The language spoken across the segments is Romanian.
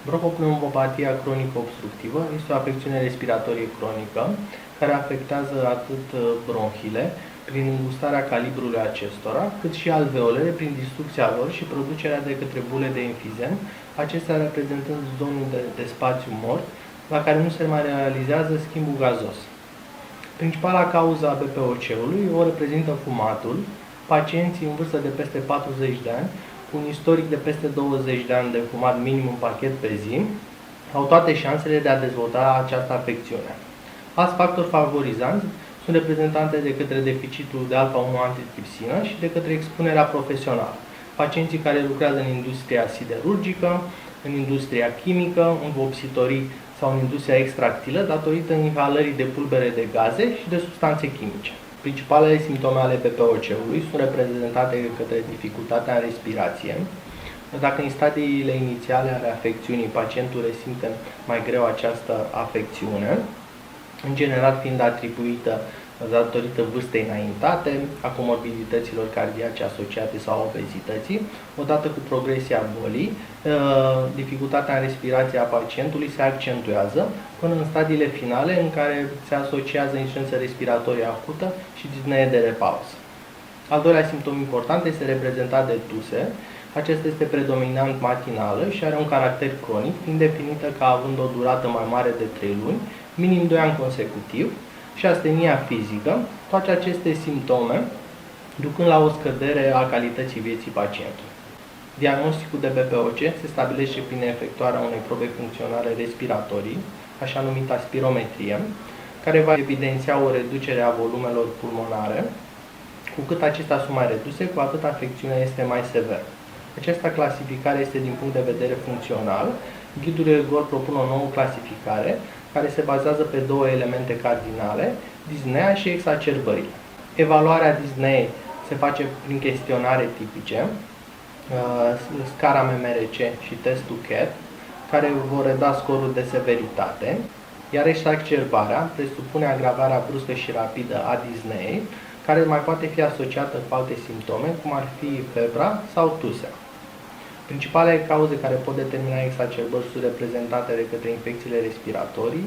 Bronhopneumopatia cronică obstructivă este o afecțiune respiratorie cronică care afectează atât bronhile prin îngustarea calibrului acestora, cât și alveolele prin distrucția lor și producerea de către bule de emfizem, acestea reprezentând zone de spațiu mort la care nu se mai realizează schimbul gazos. Principala cauză a BPOC-ului o reprezintă fumatul. Pacienții în vârstă de peste 40 de ani, cu un istoric de peste 20 de ani de fumat minim un pachet pe zi, au toate șansele de a dezvolta această afecțiune. Alți factori favorizanți sunt reprezentate de către deficitul de alfa-1 antitripsină și de către expunerea profesională. Pacienții care lucrează în industria siderurgică, în industria chimică, în vopsitorii sau în industria extractilă, datorită inhalării de pulbere de gaze și de substanțe chimice. Principalele simptome ale BPOC-ului sunt reprezentate de către dificultatea în respirație. Dacă în stadiile inițiale ale afecțiunii pacientul resimte mai greu această afecțiune, în general fiind atribuită datorită vârstei înaintate, a comorbidităților cardiace asociate sau obezității, odată cu progresia bolii, dificultatea în respirație a pacientului se accentuează până în stadiile finale în care se asociază insuficiență respiratorie acută și dispnee de repaus. Al doilea simptom important este reprezentat de tuse. Acesta este predominant matinală și are un caracter cronic, fiind definită ca având o durată mai mare de 3 luni, minim 2 ani consecutiv, și astenia fizică, toate aceste simptome ducând la o scădere a calității vieții pacientului. Diagnosticul de BPOC se stabilește prin efectuarea unei probe funcționale respiratorii, așa numită spirometrie, care va evidenția o reducere a volumelor pulmonare. Cu cât acestea sunt mai reduse, cu atât afecțiunea este mai severă. Această clasificare este din punct de vedere funcțional. Ghidurile GOR propun o nouă clasificare care se bazează pe două elemente cardinale, dispnea și exacerbările. Evaluarea dispneei se face prin chestionare tipice, scara MMRC și testul CAT, care vor reda scorul de severitate, iar exacerbarea presupune agravarea bruscă și rapidă a dispneei, care mai poate fi asociată cu alte simptome, cum ar fi febra sau tusea. Principalele cauze care pot determina exacerbări sunt reprezentate de către infecțiile respiratorii,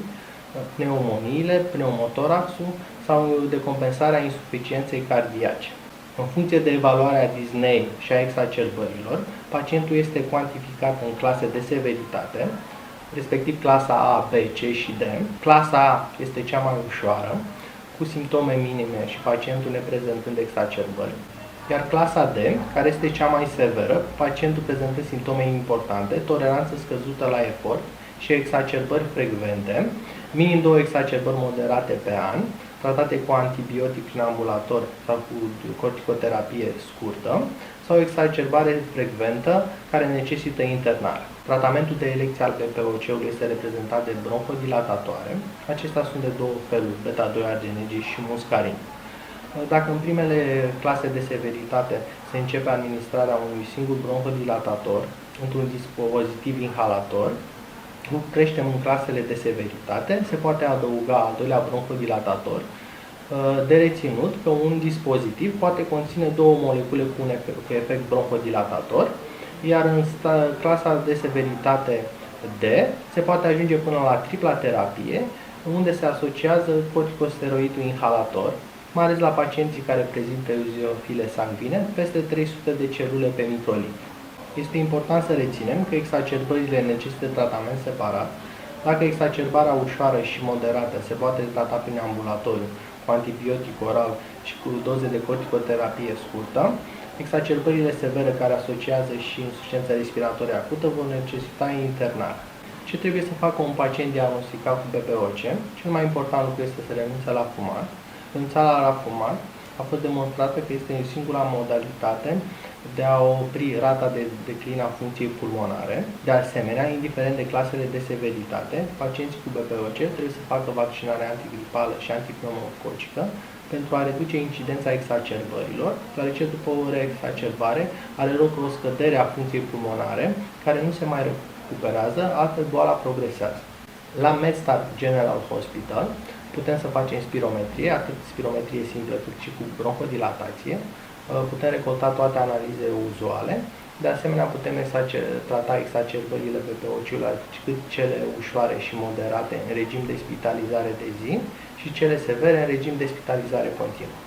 pneumoniile, pneumotoraxul sau decompensarea insuficienței cardiace. În funcție de evaluarea dispneei și a exacerbărilor, pacientul este cuantificat în clase de severitate, respectiv clasa A, B, C și D. Clasa A este cea mai ușoară, cu simptome minime și pacientul neprezentând exacerbări. Iar clasa D, care este cea mai severă, pacientul prezentă simptome importante, toleranță scăzută la efort și exacerbări frecvente, minim 2 exacerbări moderate pe an, tratate cu antibiotic prin ambulator sau cu corticoterapie scurtă, sau exacerbare frecventă care necesită internare. Tratamentul de elecție al BPOC-ului este reprezentat de bronhodilatoare. Acestea sunt de două feluri, beta-2-adrenergici și muscarin. Dacă în primele clase de severitate se începe administrarea unui singur bronhodilatator într-un dispozitiv inhalator, creștem în clasele de severitate, se poate adăuga al doilea bronhodilatator, de reținut că un dispozitiv poate conține două molecule cu un efect bronhodilatator, iar în clasa de severitate D se poate ajunge până la tripla terapie, unde se asociază corticosteroidul inhalator, mai ales la pacienții care prezintă eozinofile sanguine, peste 300 de celule pe microlitru. Este important să reținem că exacerbările necesită tratament separat. Dacă exacerbarea ușoară și moderată se poate trata prin ambulatoriu, cu antibiotic oral și cu doze de corticoterapie scurtă, exacerbările severe care asociază și insuficiența respiratorie acută vor necesita internare. Ce trebuie să facă un pacient diagnosticat cu BPOC? Cel mai important lucru este să renunțe la fumat. Renunțarea la fumat a fost demonstrată că este singura modalitate de a opri rata de declin a funcției pulmonare. De asemenea, indiferent de clasele de severitate, pacienții cu BPOC trebuie să facă vaccinare antigripală și antipneumococică pentru a reduce incidența exacerbărilor, deoarece după o reexacerbare are loc o scădere a funcției pulmonare, care nu se mai recuperează, altfel boala progresează. La MedStar General Hospital putem să facem spirometrie, atât spirometrie simplă cât și cu bronhodilatație. Putem recolta toate analizele uzuale De asemenea, putem trata exacerbările BPO-ului, cât cele ușoare și moderate în regim de spitalizare de zi și cele severe în regim de spitalizare continuă.